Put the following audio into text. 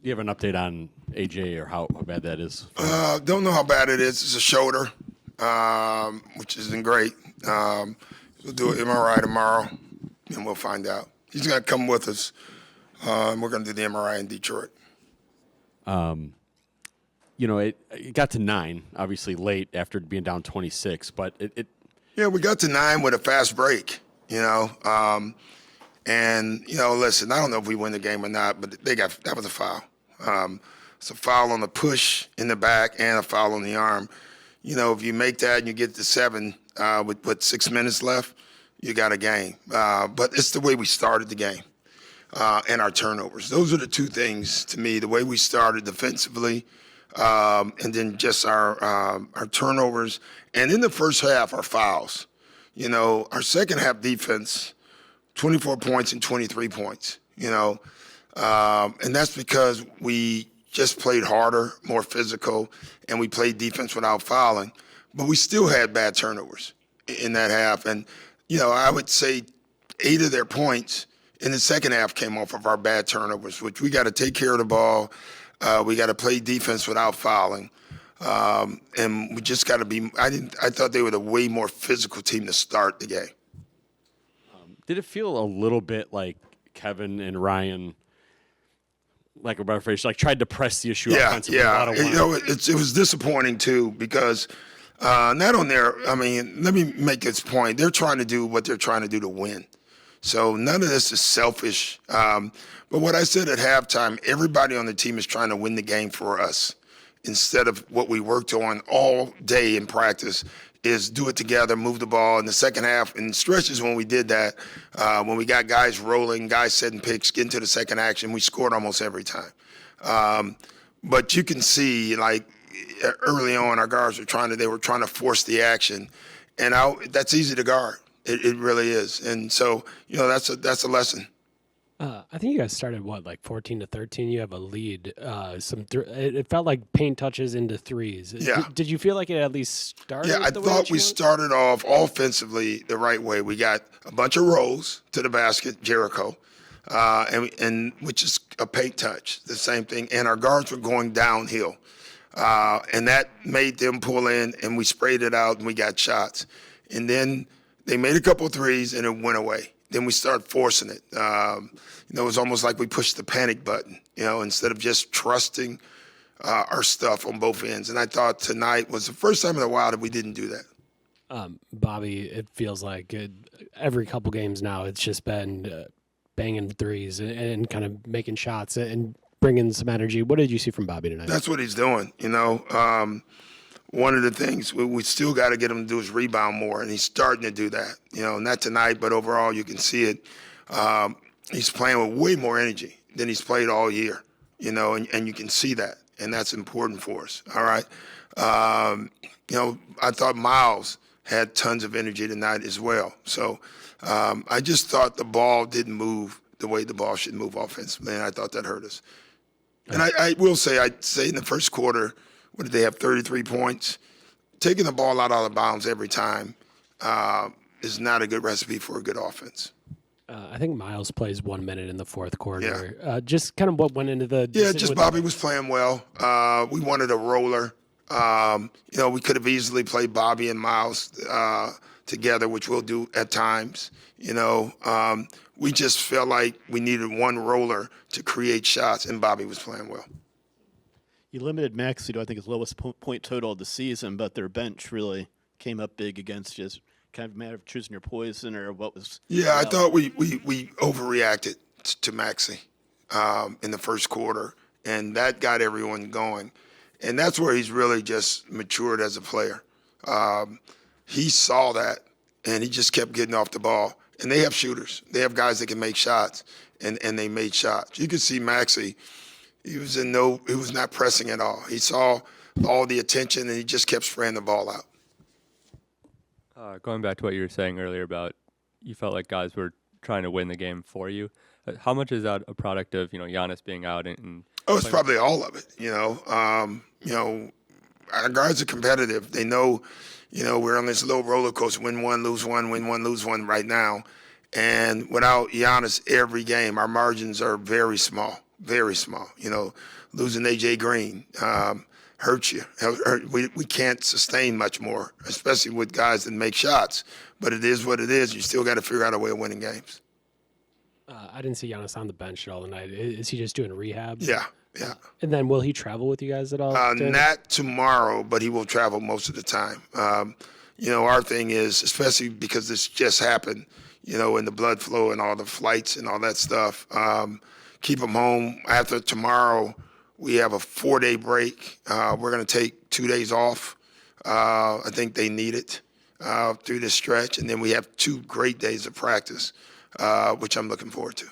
you have an update on AJ or how bad that is? Don't know how bad it is. It's a shoulder, which isn't great. We'll do an MRI tomorrow, and we'll find out. He's going to come with us. We're going to do the MRI in Detroit. It got to 9, obviously late after being down 26, but Yeah, we got to 9 with a fast break, listen, I don't know if we win the game or not, but that was a foul. It's a foul on the push in the back and a foul on the arm. If you make that and you get to 7 with 6 minutes left, you got a game. But it's the way we started the game and our turnovers. Those are the two things to me, the way we started defensively and then just our turnovers. And in the first half, our fouls. Our second half defense, 24 points and 23 points, and that's because we just played harder, more physical, and we played defense without fouling. But we still had bad turnovers in that half. And, I would say 8 of their points in the second half came off of our bad turnovers, which we got to take care of the ball. We got to play defense without fouling. And we just got to be – I thought they were the way more physical team to start the game. Did it feel a little bit like Kevin and Ryan, like a better phrase, tried to press the issue offensively? Yeah. It was disappointing too because not on their. I mean, let me make this point. They're trying to do what they're trying to do to win. So none of this is selfish. But what I said at halftime, everybody on the team is trying to win the game for us instead of what we worked on all day in practice. Is do it together, move the ball. In the second half, in stretches when we did that, when we got guys rolling, guys setting picks, getting to the second action, we scored almost every time. But you can see, early on, our guards were trying to force the action, and that's easy to guard. It really is, and so that's a lesson. I think you guys started 14-13. You have a lead. It felt like paint touches into threes. Yeah. Did you feel like it at least started? Yeah, I thought we started off offensively the right way. We got a bunch of rolls to the basket, Jericho, and which is a paint touch, the same thing. And our guards were going downhill, and that made them pull in, and we sprayed it out, and we got shots. And then they made a couple of threes, and it went away. Then we started forcing it. It was almost like we pushed the panic button, instead of just trusting our stuff on both ends. And I thought tonight was the first time in a while that we didn't do that. Bobby, it feels like every couple games now it's just been banging threes and kind of making shots and bringing some energy. What did you see from Bobby tonight? That's what he's doing, One of the things we still got to get him to do is rebound more, and he's starting to do that. Not tonight, but overall you can see it. He's playing with way more energy than he's played all year, and you can see that, and that's important for us. All right, I thought Miles had tons of energy tonight as well. So I just thought the ball didn't move the way the ball should move offensively, and I thought that hurt us. And I'd say in the first quarter. What did they have, 33 points? Taking the ball out of bounds every time is not a good recipe for a good offense. I think Miles plays 1 minute in the fourth quarter. Yeah. Just kind of what went into the – just Bobby was playing well. We wanted a roller. We could have easily played Bobby and Miles together, which we'll do at times. We just felt like we needed one roller to create shots, and Bobby was playing well. You limited Maxey to, I think, his lowest point total of the season, but their bench really came up big against just kind of a matter of choosing your poison or what was. Yeah, I thought we overreacted to Maxey in the first quarter, and that got everyone going. And that's where he's really just matured as a player. He saw that, and he just kept getting off the ball. And they have shooters. They have guys that can make shots, and they made shots. You could see Maxey. He was not pressing at all. He saw all the attention, and he just kept spraying the ball out. Going back to what you were saying earlier about you felt like guys were trying to win the game for you. How much is that a product of Giannis being out and it's probably all of it. Our guards are competitive. They know, we're on this little roller coaster: win one, lose one, win one, lose one right now. And without Giannis, every game our margins are very small. very small. You know, losing A.J. Green hurts you. We can't sustain much more, especially with guys that make shots. But it is what it is. You still got to figure out a way of winning games. I didn't see Giannis on the bench at all tonight. Is he just doing rehab? Yeah. And then will he travel with you guys at all? Not tomorrow, but he will travel most of the time. You know, our thing is, especially because this just happened, you know, in the blood flow and all the flights and all that stuff, keep him home. After tomorrow, we have a 4-day break. We're going to take 2 days off. I think they need it through this stretch. And then we have 2 great days of practice, which I'm looking forward to.